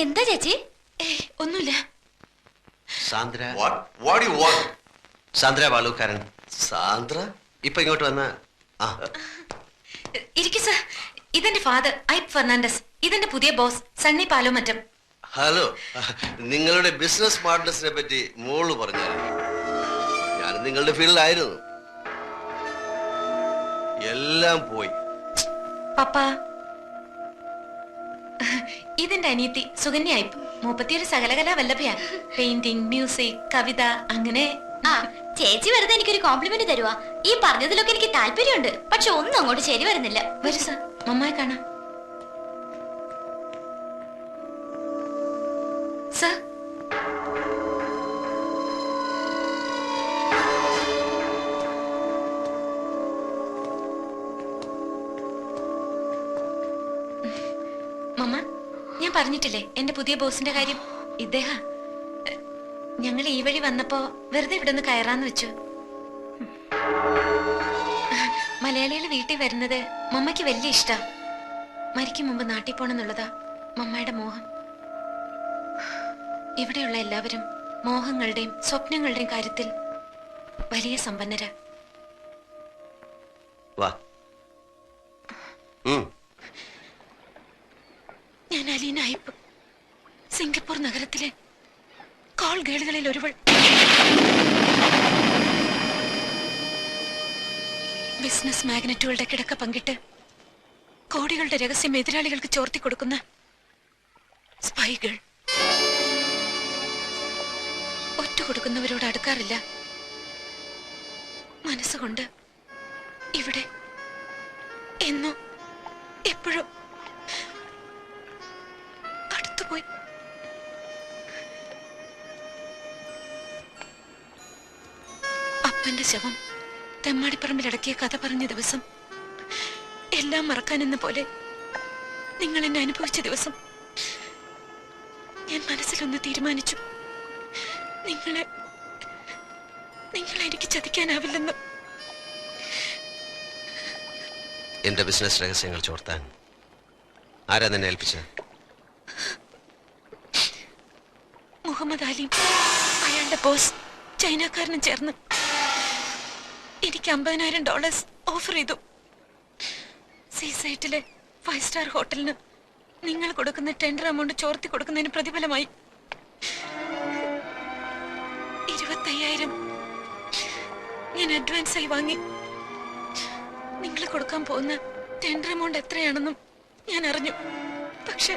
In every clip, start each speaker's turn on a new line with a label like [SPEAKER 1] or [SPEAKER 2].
[SPEAKER 1] എന്താ ചേച്ചി?
[SPEAKER 2] ഒന്നുമില്ല.
[SPEAKER 3] Sandra.
[SPEAKER 4] What do you want?
[SPEAKER 3] Sandra Valookkaran. Sandra ഇപ്പൊ ഇങ്ങോട്ട് വന്ന.
[SPEAKER 2] ഇരിക്കു സർ. ഇതെന്റെ ഫാദർ ഐപ്പ് ഫെർണാണ്ടസ്. ഇതെന്റെ പുതിയ ബോസ് സണ്ണി പാലോമറ്റം.
[SPEAKER 3] ഹലോ. നിങ്ങളുടെ ബിസിനസ് പാർട്ട്നേഴ്സിനെ പറ്റി മോള് പറഞ്ഞായിരുന്നു. ഞാൻ നിങ്ങളുടെ ഫീൽഡിലായിരുന്നു. എല്ലാം പോയി.
[SPEAKER 2] പപ്പ, ഇതെന്റെ അനിയത്തി സുകന്യ ഐപ്പ്. 31 സകലകലാ വല്ലഭയാ. പെയിന്റിംഗ്, മ്യൂസിക്, കവിത, അങ്ങനെ.
[SPEAKER 1] ചേച്ചി വെറുതെ എനിക്കൊരു കോംപ്ലിമെന്റ് തരുവാ. ഈ പറഞ്ഞതിലൊക്കെ എനിക്ക് താല്പര്യമുണ്ട്, പക്ഷെ ഒന്നും അങ്ങോട്ട് ശരി വരുന്നില്ല.
[SPEAKER 2] വരൂ സർ, മമ്മായി കാണാം. സർ, മമ്മ, ഞാൻ പറഞ്ഞിട്ടില്ലേ എന്റെ പുതിയ ബോസിന്റെ കാര്യം? ഇദ്ദേഹം. ഞങ്ങൾ ഈ വഴി വന്നപ്പോ വെറുതെ ഇവിടെ ഒന്ന് കയറാന്ന് വെച്ചു. മലയാളികൾ വീട്ടിൽ വരുന്നത് മമ്മയ്ക്ക് വലിയ ഇഷ്ടാ. മരിക്കും മുമ്പ് നാട്ടിൽ പോണെന്നുള്ളതാ മമ്മയുടെ മോഹം. ഇവിടെയുള്ള എല്ലാവരും മോഹങ്ങളുടെയും സ്വപ്നങ്ങളുടെയും കാര്യത്തിൽ വലിയ സമ്പന്നരാ. ഞാൻ അലീന ഐപ്പ്, സിംഗപ്പൂർ നഗരത്തിലെ കോൾ ഗേളുകളിൽ ഒരുവൾ. ബിസിനസ് മാഗ്നറ്റുകളുടെ കിടക്ക പങ്കിട്ട് കോടികളുടെ രഹസ്യം എതിരാളികൾക്ക് ചോർത്തി കൊടുക്കുന്ന സ്പൈ ഗേൾ. ഒറ്റ കൊടുക്കുന്നവരോട് അടുക്കാറില്ല. മനസ്സുകൊണ്ട് ഇവിടെ എന്നോ എപ്പോഴും അടുത്തുപോയി. അപ്പന്റെ ശവം തെമ്മാടിപ്പറമ്പിലടക്കിയ കഥ പറഞ്ഞ ദിവസം, എല്ലാം മറക്കാനെന്ന പോലെ നിങ്ങൾ എന്നെ അനുഭവിച്ച ദിവസം, ഞാൻ മനസ്സിലൊന്ന് തീരുമാനിച്ചു. നിങ്ങളെ എനിക്ക് ചതിക്കാനാവില്ലെന്ന്.
[SPEAKER 3] എന്റെ ബിസിനസ് രഹസ്യങ്ങൾ ചോർത്താൻ ആരാ നിന്നെ ഏൽപ്പിച്ചത്?
[SPEAKER 2] മുഹമ്മദ് അലിയും അയാളുടെ ബോസ് ചൈനക്കാരനും ചേർന്ന് എനിക്ക് $50,000 ഓഫർ ചെയ്തു. സീസൈറ്റിലെ 5 സ്റ്റാർ ഹോട്ടലിന് നിങ്ങൾ കൊടുക്കുന്ന ടെൻഡർ എമൗണ്ട് ചോർത്തി കൊടുക്കുന്നതിന് പ്രതിഫലമായി 25,000 ഞാൻ അഡ്വാൻസ് ആയി വാങ്ങി. നിങ്ങൾ കൊടുക്കാൻ പോകുന്ന ടെൻഡർ എമൗണ്ട് എത്രയാണെന്നും ഞാൻ അറിഞ്ഞു. പക്ഷെ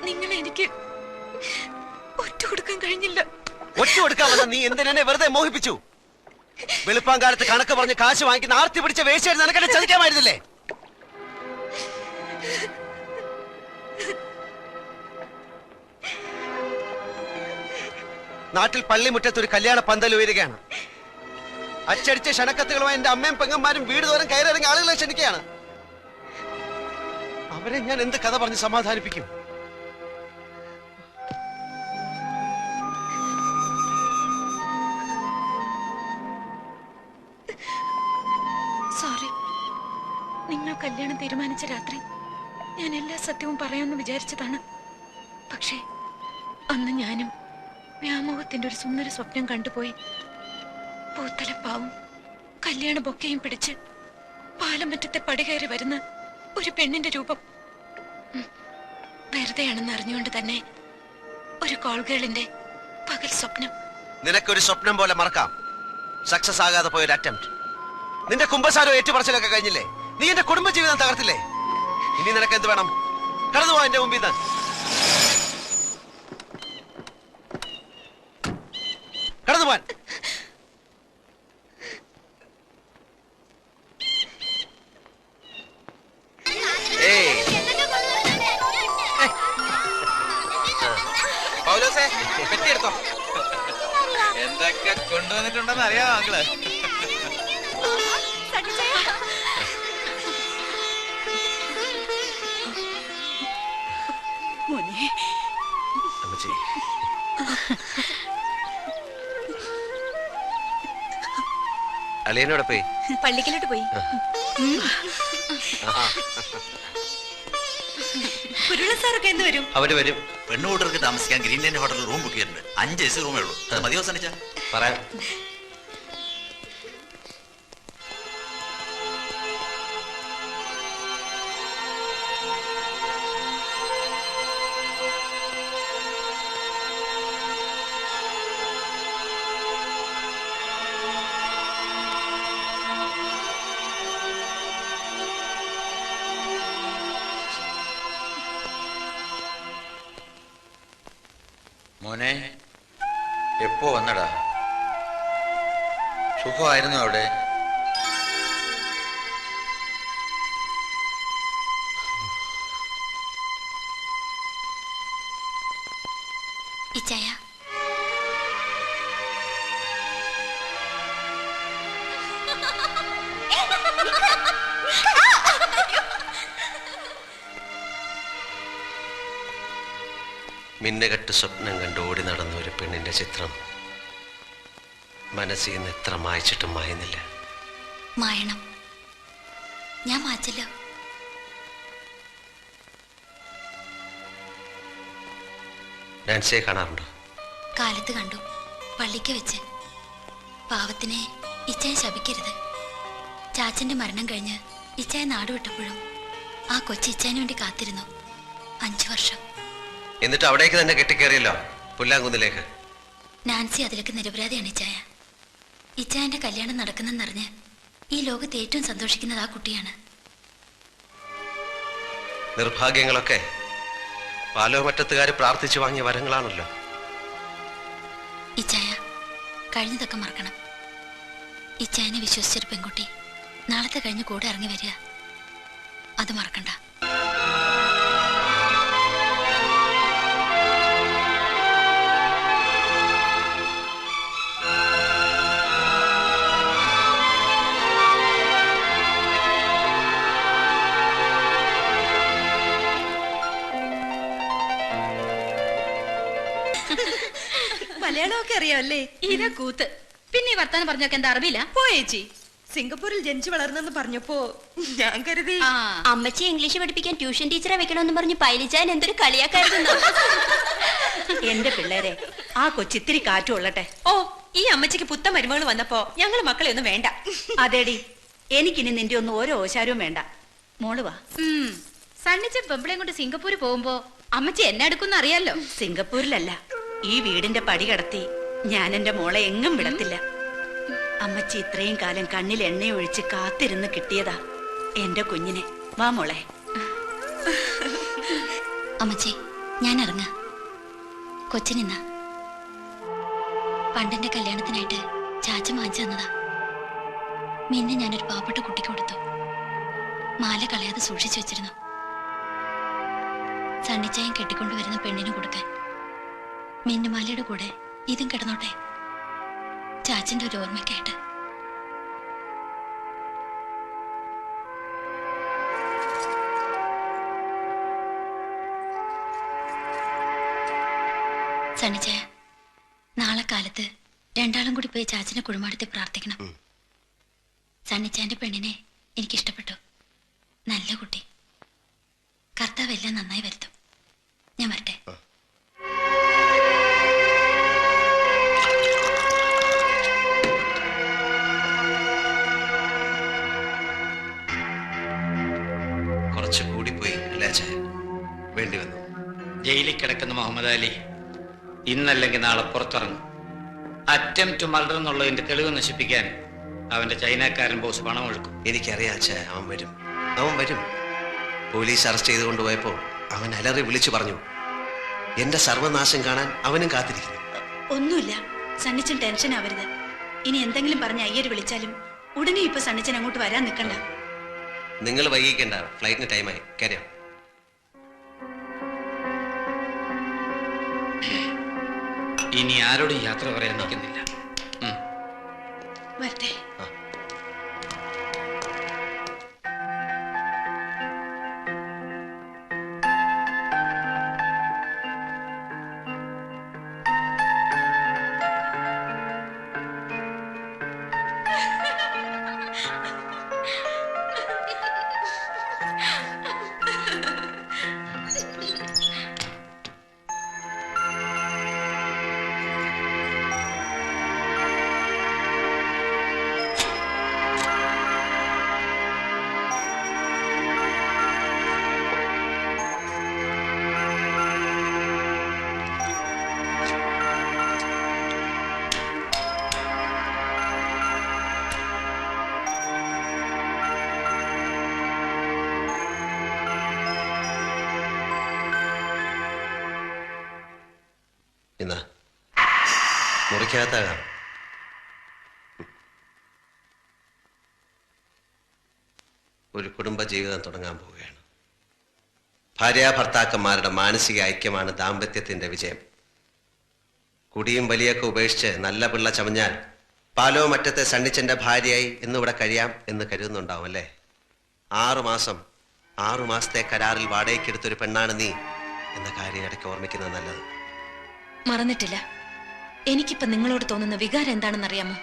[SPEAKER 2] നിങ്ങളെ എനിക്ക് ഒറ്റ കൊടുക്കാൻ കഴിഞ്ഞില്ല.
[SPEAKER 3] ഒറ്റ കൊടുക്കാമെന്ന നീ എന്തിനെ വെറുതെ മോഹിപ്പിച്ചു? വെളുപ്പാങ്കാലത്ത് കണക്ക് പറഞ്ഞ് കാശ് വാങ്ങിക്കുന്ന ആർത്തി പിടിച്ച വേശ്യായിട്ട് നിനക്കെന്നെ ചതിക്കാമായിരുന്നില്ലേ? നാട്ടിൽ പള്ളിമുറ്റത്ത് ഒരു കല്യാണ പന്തൽ ഉയരുകയാണ്. അച്ചടിച്ച ക്ഷണക്കത്തുകളുമായി എന്റെ അമ്മയും പെങ്ങന്മാരും വീട് തോറും കയറിയിറങ്ങി ആളുകളെ ക്ഷണിക്കുകയാണ്. അവരെ ഞാൻ എന്ത് കഥ പറഞ്ഞ് സമാധാനിപ്പിക്കും?
[SPEAKER 2] സോറി. നിങ്ങൾ കല്യാണം തീരുമാനിച്ച രാത്രി ഞാൻ എല്ലാ സത്യവും പറയാമെന്ന് വിചാരിച്ചതാണ്. പക്ഷേ അന്ന് ഞാനും വ്യാമോഹത്തിന്റെ ഒരു സുന്ദര സ്വപ്നം കണ്ടുപോയി. പൂത്തലപ്പാവും കല്യാണ ബൊക്കയും പിടിച്ച് പാലമറ്റത്തെ പടി കയറി വരുന്ന ഒരു പെണ്ണിന്റെ രൂപം. വെറുതെയാണെന്ന് അറിഞ്ഞുകൊണ്ട് തന്നെ ഒരു കോൾഗേളിന്റെ പകൽ സ്വപ്നം.
[SPEAKER 3] നിനക്കൊരു സ്വപ്നം പോലെ മറക്കാം. സക്സസ് ആകാതെ പോയൊരു അറ്റംപ്റ്റ്. നിന്റെ കുമ്പസാരോ ഏറ്റുപറച്ചിലൊക്കെ കഴിഞ്ഞില്ലേ? നീ എന്റെ കുടുംബജീവിതം തകർത്തില്ലേ? ഇനി നിനക്ക് എന്ത് വേണം? കടന്നു പോ എന്റെ മുമ്പിൽ നിന്ന്. കടന്നു പോവാൻ.
[SPEAKER 5] പെട്ടിയെടുത്തോ. എന്തൊക്കെ കൊണ്ടുവന്നിട്ടുണ്ടെന്ന് അറിയാമോ അങ്കിള്?
[SPEAKER 3] അമ്മച്ചി, അളിയനോടെ പോയി?
[SPEAKER 2] പള്ളിക്കലോട്ട് പോയി. കുരുള സാറൊക്കെ എന്ന് വരും?
[SPEAKER 3] അവര് വരും.
[SPEAKER 5] പെണ്ണുകൂട്ടർക്ക് താമസിക്കാൻ ഗ്രീൻ ലൈൻ ഹോട്ടലിൽ റൂം ബുക്ക് ചെയ്തിട്ടുണ്ട്. 5 AC റൂമേ ഉള്ളൂ. അത് മതിയോ സണ്ണിച്ച?
[SPEAKER 3] പറയാം.
[SPEAKER 4] മോനെ, എപ്പോ വന്നടാ? സുഖമായിരുന്നു അവിടെ?
[SPEAKER 1] ഇച്ചായ,
[SPEAKER 3] മിന്നുകെട്ട് സ്വപ്നം കണ്ട് ഓടി നടന്ന ഒരു പെണ്ണിന്റെ ചിത്രം മനസ്സിൽ നിന്ന് എത്ര മായ്ച്ചിട്ടും മായുന്നില്ല.
[SPEAKER 1] മായണം. ഞാൻ മാച്ചല്ലോ.
[SPEAKER 3] നാൻസിയെ കാണാറുണ്ടോ?
[SPEAKER 1] കാലത്ത് കണ്ടു, പള്ളിക്ക് വെച്ച്. പാവത്തിനെ ഇച്ചായ ശപിക്കരുത്. ചാച്ചന്റെ മരണം കഴിഞ്ഞ് ഇച്ചായ നാടുവിട്ടപ്പോഴും ആ കൊച്ചി ഇച്ചായന് വേണ്ടി കാത്തിരുന്നു 5 വർഷം.
[SPEAKER 3] എന്നിട്ട് അവിടേക്ക് തന്നെ കെട്ടിക്കേറിയല്ലോ, പുല്ലാങ്കുന്നിലേക്ക്.
[SPEAKER 1] നാൻസി അതിലേക്ക് നിരപരാധിയാണ് ഇച്ചായ. ഇച്ചായന്റെ കല്യാണം നടക്കുന്നെന്നറിഞ്ഞ് ഈ ലോകത്ത് ഏറ്റവും സന്തോഷിക്കുന്നത് ആ കുട്ടിയാണ്.
[SPEAKER 3] നിർഭാഗ്യങ്ങളൊക്കെ പാലോമറ്റത്തുകാർ പ്രാർത്ഥിച്ചു വാങ്ങിയ വരങ്ങളാണല്ലോ.
[SPEAKER 1] ഇച്ചായ, കഴിഞ്ഞതൊക്കെ മറക്കണം. ഇച്ചായനെ വിശ്വസിച്ചൊരു പെൺകുട്ടി നാളത്തെ കഴിഞ്ഞ് കൂടെ ഇറങ്ങി വരിക, അത് മറക്കണ്ട.
[SPEAKER 2] മലയാളമൊക്കെ അറിയാമല്ലേ?
[SPEAKER 6] ഇതാ കൂത്ത്. പിന്നെ ഈ വർത്താനം പറഞ്ഞൊക്കെ എന്താ അറിവില്ല?
[SPEAKER 2] പോയേച്ചി, സിംഗപ്പൂരിൽ ജനിച്ചു വളർന്നെന്ന് പറഞ്ഞപ്പോ ഞാൻ കരുതി
[SPEAKER 1] അമ്മച്ചി ഇംഗ്ലീഷ് പഠിപ്പിക്കാൻ ട്യൂഷൻ ടീച്ചറെ വെക്കണമെന്ന് പറഞ്ഞ് പൈലിച്ചാൻ എന്തൊരു കളിയാക്കായിരുന്നു.
[SPEAKER 6] എന്റെ പിള്ളേരെ, ആ കൊച്ചിത്തിരി കാറ്റു കൊള്ളട്ടെ.
[SPEAKER 2] ഓ, ഈ അമ്മച്ചിക്ക് പുത്ത മരുമകൾ വന്നപ്പോ ഞങ്ങള് മക്കളെ ഒന്നും വേണ്ട.
[SPEAKER 6] അതേടി, എനിക്കിനി നിന്റെ ഒന്നും ഓരോ ഓശാരവും വേണ്ട. മോള് വാ.
[SPEAKER 1] സണ്ണിച്ചൻ പെമ്പിളയും കൊണ്ട് സിംഗപ്പൂര് പോകുമ്പോ അമ്മച്ചി എന്നെ എടുക്കുന്ന അറിയാലോ.
[SPEAKER 6] സിംഗപ്പൂരിലല്ല, ഈ വീടിന്റെ പടി കടത്തി ഞാൻ എന്റെ മോളെ എങ്ങും വിടത്തില്ല. അമ്മച്ചി ഇത്രയും കാലം കണ്ണിൽ എണ്ണയൊഴിച്ച് കാത്തിരുന്ന് കിട്ടിയതാ എന്റെ കുഞ്ഞിനെ. വാ മോളെ.
[SPEAKER 1] അമ്മച്ചി, ഞാൻ ഇറങ്ങ. കൊച്ചിനിന്ന പണ്ടെന്റെ കല്യാണത്തിനായിട്ട് ചാച്ച വാങ്ങിച്ചു തന്നതാ. മിന്നെ ഞാനൊരു പാവപ്പെട്ട കുട്ടിക്ക് കൊടുത്തു. മാല കളയാതെ സൂക്ഷിച്ചു വെച്ചിരുന്നു. സണ്ണിച്ചായം കെട്ടിക്കൊണ്ടുവരുന്ന പെണ്ണിന് കൊടുക്കാൻ. മിന്നുമാലയുടെ കൂടെ ഇതും കിടന്നോട്ടെ, ചാച്ചന്റെ ഒരു ഓർമ്മയ്ക്കായിട്ട്. സണ്ണിച്ചായ, നാളെ കാലത്ത് രണ്ടാളും കൂടി പോയി ചാച്ചനെ കുഴിമാടത്തി പ്രാർത്ഥിക്കണം. സണ്ണിച്ചായന്റെ പെണ്ണിനെ എനിക്കിഷ്ടപ്പെട്ടു. നല്ല കുട്ടി. കർത്താവ് എല്ലാം നന്നായി വരുത്തും. ഞാൻ വരട്ടെ.
[SPEAKER 3] കുറച്ച് കൂടിപ്പോയി അല്ലേ ചായ? വേണ്ടി വന്നു.
[SPEAKER 4] ജയിലിൽ കിടക്കുന്ന മുഹമ്മദ് അലി ഇന്നല്ലെങ്കിൽ നാളെ പുറത്തിറങ്ങും. അറ്റംപ്റ്റ് മർഡർ എന്നുള്ളതിന്റെ തെളിവ് നശിപ്പിക്കാൻ അവന്റെ ചൈനക്കാരൻ ബോസ് പണം ഒഴുക്കും.
[SPEAKER 3] എനിക്കറിയാം ചായ, അവൻ വരും, അവൻ വരും. പോലീസ് അറസ്റ്റ് ചെയ്ത് കൊണ്ടുപോയപ്പോ അവൻ അലറി വിളിച്ചു പറഞ്ഞു, എന്റെ സർവനാശം കാണാൻ അവനും കാത്തിരിക്കുന്നു.
[SPEAKER 6] ഒന്നുമില്ല, സണ്ണിച്ചൻ ടെൻഷൻ ആവരുത്. ഇനി എന്തെങ്കിലും പറഞ്ഞ് അയ്യര് വിളിച്ചാലും ഉടനെ ഇപ്പൊ സണ്ണിച്ചൻ അങ്ങോട്ട് വരാൻ നിൽക്കണ്ട.
[SPEAKER 3] നിങ്ങൾ വൈകിക്കണ്ട, ഫ്ലൈറ്റിന് ടൈമായി. കാര്യം
[SPEAKER 4] ഇനി ആരോടും യാത്ര പറയാൻ നിൽക്കുന്നില്ല.
[SPEAKER 6] വരട്ടെ.
[SPEAKER 3] ഇന്ന് മുറിക്കകത്താകാം. ഒരു കുടുംബ ജീവിതം തുടങ്ങാൻ പോവുകയാണ്. ഭാര്യാഭർത്താക്കന്മാരുടെ മാനസിക ഐക്യമാണ് ദാമ്പത്യത്തിന്റെ വിജയം. കുടിയും വലിയൊക്കെ ഉപേക്ഷിച്ച് നല്ല പിള്ള ചമഞ്ഞാൽ പാലോ മറ്റത്തെ സണ്ണിച്ചന്റെ ഭാര്യയായി ഇന്നിവിടെ കഴിയാം എന്ന് കരുതുന്നുണ്ടാവും അല്ലേ? 6 മാസത്തെ കരാറിൽ വാടകയ്ക്കെടുത്തൊരു പെണ്ണാണ് നീ എന്ന കാര്യം ഇടയ്ക്ക് ഓർമ്മിക്കുന്നത് നല്ലത്.
[SPEAKER 2] മറന്നിട്ടില്ല. എനിക്കിപ്പോ നിങ്ങളോട് തോന്നുന്ന വികാരം എന്താണെന്നറിയാമോ?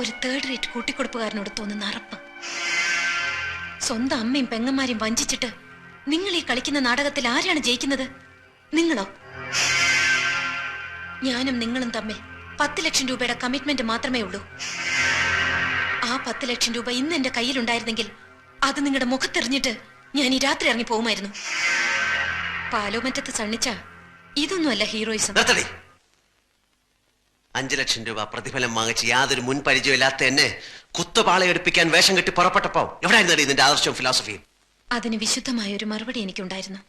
[SPEAKER 2] ഒരു 3rd റേറ്റ് കൂട്ടിക്കൊടുപ്പുകാരനോട് തോന്നുന്ന അറപ്പ്. സ്വന്തം അമ്മയും പെങ്ങന്മാരെയും വഞ്ചിച്ചിട്ട് നിങ്ങൾ ഈ കളിക്കുന്ന നാടകത്തിൽ ആരാണ് ജയിക്കുന്നത്? നിങ്ങളോ? ഞാനും നിങ്ങളും തമ്മിൽ 10 ലക്ഷം രൂപയുടെ കമ്മിറ്റ്മെന്റ് മാത്രമേ ഉള്ളൂ. ആ 10 ലക്ഷം രൂപ ഇന്ന് എന്റെ കയ്യിലുണ്ടായിരുന്നെങ്കിൽ അത് നിങ്ങളുടെ മുഖത്തെറിഞ്ഞിട്ട് ഞാൻ ഈ രാത്രി ഇറങ്ങി പോകുമായിരുന്നു. പാലോമറ്റത്ത് സണ്ണിച്ച ഇതൊന്നുമല്ല ഹീറോയിസം.
[SPEAKER 3] 5 ലക്ഷം രൂപ പ്രതിഫലം വാങ്ങിച്ച് യാതൊരു മുൻ പരിചയമില്ലാത്ത എന്നെ കുത്തുപാളയെടുപ്പിക്കാൻ വേഷം കെട്ടി പുറപ്പെട്ടപ്പോ എവിടെയായിരുന്നു ഇതിന്റെ ആദർശവും ഫിലോസഫിയും?
[SPEAKER 2] അതിന് വിശുദ്ധമായ ഒരു മറുപടി എനിക്കുണ്ടായിരുന്നു.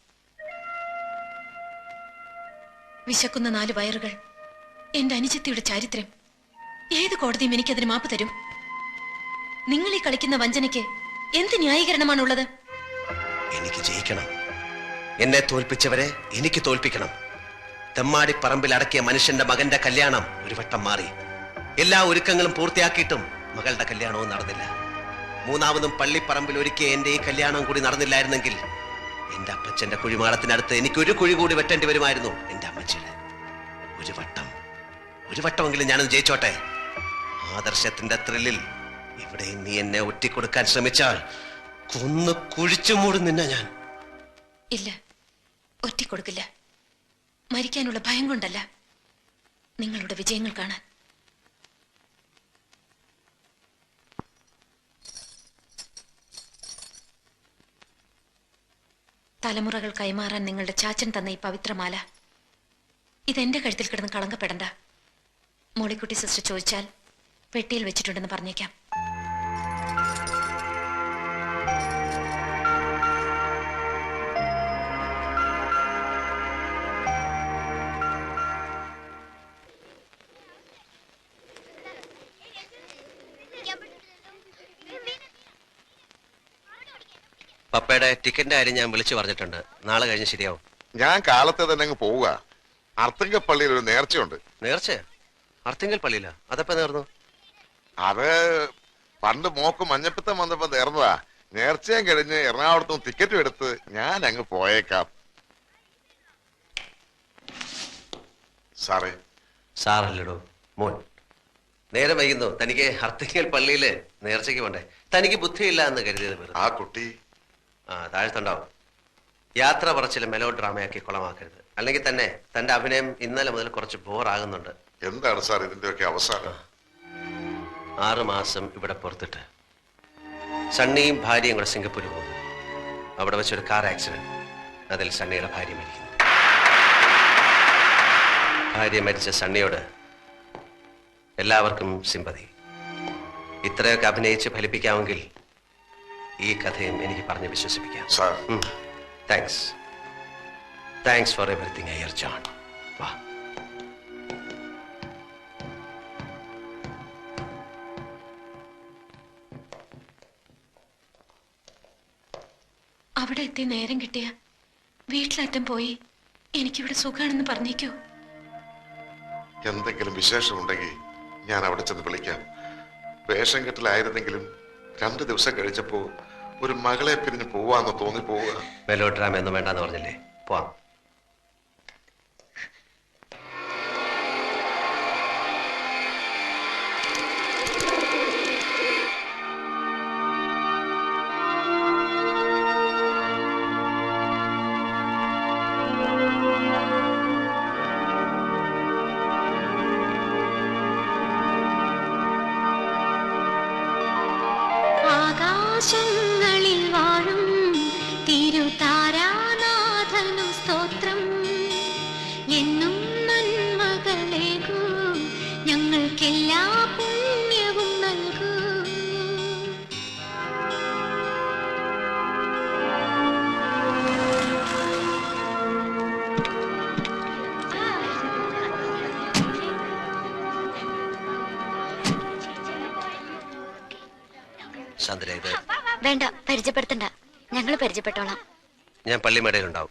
[SPEAKER 2] വിശക്കുന്ന 4 വയറുകൾ, എന്റെ അനുജത്തിയുടെ ചാരിത്രം. ഏത് കോടതിയും എനിക്കതിന് മാപ്പ് തരും? നിങ്ങൾ ഈ കളിക്കുന്ന വഞ്ചനയ്ക്ക് എന്ത് ന്യായീകരണമാണുള്ളത്?
[SPEAKER 3] എനിക്ക് ജയിക്കണം. എന്നെ തോൽപ്പിച്ചവരെ എനിക്ക് തോൽപ്പിക്കണം. തെമ്മാടിപ്പറമ്പിൽ അടക്കിയ മനുഷ്യന്റെ മകന്റെ കല്യാണം ഒരു വട്ടം മാറി. എല്ലാ ഒരുക്കങ്ങളും പൂർത്തിയാക്കിയിട്ടും മകളുടെ കല്യാണവും നടന്നില്ല. 3ാമതും പള്ളിപ്പറമ്പിൽ ഒരുക്കിയ എന്റെ ഈ കല്യാണം കൂടി നടന്നില്ലായിരുന്നെങ്കിൽ എന്റെ അപ്പച്ചന്റെ കുഴിമാടത്തിനടുത്ത് എനിക്ക് ഒരു കുഴി കൂടി വെട്ടേണ്ടി വരുമായിരുന്നു. എന്റെ അമ്മച്ചിയുടെ ഒരു വട്ടമെങ്കിലും ഞാനത് ജയിച്ചോട്ടെ. ആദർശത്തിന്റെ ത്രില്ലിൽ ഇവിടെ നീ എന്നെ ഒറ്റിക്കൊടുക്കാൻ ശ്രമിച്ചാൽ കൊന്നു കുഴിച്ചു മൂടും നിന്നെ ഞാൻ.
[SPEAKER 2] ഇല്ല, ഒറ്റിക്കൊടുക്കില്ല. മരിക്കാനുള്ള ഭയം കൊണ്ടല്ല, നിങ്ങളുടെ വിജയങ്ങൾ കാണാൻ. തലമുറകൾ കൈമാറാൻ നിങ്ങളുടെ ചാച്ചൻ തന്ന ഈ പവിത്രമാല ഇതെന്റെ കഴുത്തിൽ കിടന്ന് കളങ്കപ്പെടണ്ട. മോളിക്കുട്ടി സിസ്റ്റർ ചോദിച്ചാൽ പെട്ടിയിൽ വെച്ചിട്ടുണ്ടെന്ന് പറഞ്ഞേക്കാം.
[SPEAKER 3] പപ്പയുടെ ടിക്കറ്റിന്റെ കാര്യം ഞാൻ വിളിച്ചു പറഞ്ഞിട്ടുണ്ട്. നാളെ കഴിഞ്ഞ് ശരിയാവും.
[SPEAKER 7] ഞാൻ കാലത്തെ തന്നെ അങ്ങ് പോവുക. അർത്തിങ്കൽ പള്ളിയിൽ ഒരു നേർച്ചയുണ്ട്.
[SPEAKER 3] നേർച്ച? അർത്തിങ്കൽ പള്ളിയില? അതപ്പോ നേർന്നു?
[SPEAKER 7] അത് പണ്ട് മോക്ക് മഞ്ഞപ്പിത്തം വന്നപ്പോ നേർന്നതാ. നേർച്ചയും കഴിഞ്ഞ് എറണാകുളത്തും ടിക്കറ്റും എടുത്ത് ഞാൻ അങ്ങ് പോയേക്കാം. സാറേ.
[SPEAKER 3] സാറല്ലടോ, മോൻ. നേരം വൈകുന്നു. തനിക്ക് അർത്തിങ്കൽ പള്ളിയില് നേർച്ചയ്ക്ക് പോണ്ടേ? തനിക്ക് ബുദ്ധിയില്ല എന്ന് കരുതിയത്.
[SPEAKER 7] ആ കുട്ടി
[SPEAKER 3] താഴ്ത്തുണ്ടാവും. യാത്ര പറച്ചില് മെലോ ഡ്രാമയാക്കി കുളമാക്കരുത്. അല്ലെങ്കിൽ തന്നെ തന്റെ അഭിനയം ഇന്നലെ മുതൽ കുറച്ച് ബോറാകുന്നുണ്ട്.
[SPEAKER 7] എന്താണ് സാർ ഇതിന്റെയൊക്കെ അവസാനം?
[SPEAKER 3] 6 മാസം ഇവിടെ പുറത്തിട്ട് സണ്ണിയും ഭാര്യയും കൂടെ സിംഗപ്പൂർ പോകുന്നു. അവിടെ വെച്ചൊരു കാർ ആക്സിഡന്റ്. അതിൽ സണ്ണിയുടെ ഭാര്യ മരിക്കുന്നു. ഭാര്യ മരിച്ച സണ്ണിയോട് എല്ലാവർക്കും സിമ്പതി. ഇത്രയൊക്കെ അഭിനയിച്ച് ഫലിപ്പിക്കാമെങ്കിൽ ഈ കഥയും എനിക്ക് പറഞ്ഞ് വിശ്വസിപ്പിക്കാം. Thanks for everything Iyer John. വാ.
[SPEAKER 2] അവിടെ എത്തി നേരം കിട്ടിയ വീട്ടിലറ്റം പോയി എനിക്കിവിടെ സുഖാണെന്ന് പറഞ്ഞേക്കോ.
[SPEAKER 7] എന്തെങ്കിലും വിശേഷമുണ്ടെങ്കിൽ ഞാൻ അവിടെ ചെന്ന് വിളിക്കാം. വേഷം കെട്ടിലായിരുന്നെങ്കിലും 2 ദിവസം കഴിച്ചപ്പോ ഒരു മകളെ പിരിഞ്ഞ് പോവാന്ന് തോന്നിപ്പോവുക.
[SPEAKER 3] മെലോ ഡ്രാമ ഒന്നും വേണ്ടെന്ന് പറഞ്ഞില്ലേ? പോവാം.
[SPEAKER 1] ആകാശങ്ങളിൽ വാഴും തിരുതാരാനാഥനു സ്തോത്രം. എന്നും നന്മകളേകൂ, ഞങ്ങൾക്കെല്ലാ പുണ്യവും നൽകൂ.
[SPEAKER 3] ശാന്തര, ഇത്
[SPEAKER 1] വേണ്ട, പരിചയപ്പെടുത്തണ്ട. ഞങ്ങൾ പരിചയപ്പെട്ടോളാം.
[SPEAKER 3] ഞാൻ പള്ളിമേടയിലുണ്ടാവും.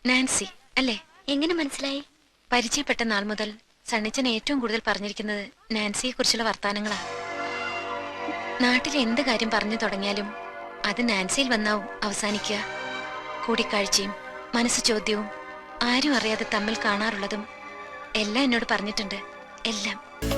[SPEAKER 2] നാൻസി അല്ലേ?
[SPEAKER 1] എങ്ങനെ മനസ്സിലായി?
[SPEAKER 2] പരിചയപ്പെട്ട നാൾ മുതൽ സണ്ണിച്ചൻ ഏറ്റവും കൂടുതൽ പറഞ്ഞിരിക്കുന്നത് നാൻസിയെ കുറിച്ചുള്ള വർത്താനങ്ങളാ. നാട്ടിലെ എന്ത് കാര്യം പറഞ്ഞു തുടങ്ങിയാലും അത് നാൻസിയിൽ വന്നാവും അവസാനിക്കുക. കൂടിക്കാഴ്ചയും മനസ്സ് ചോദ്യവും ആരും അറിയാതെ തമ്മിൽ കാണാറുള്ളതും എല്ലാം എന്നോട് പറഞ്ഞിട്ടുണ്ട്. എല്ലാം.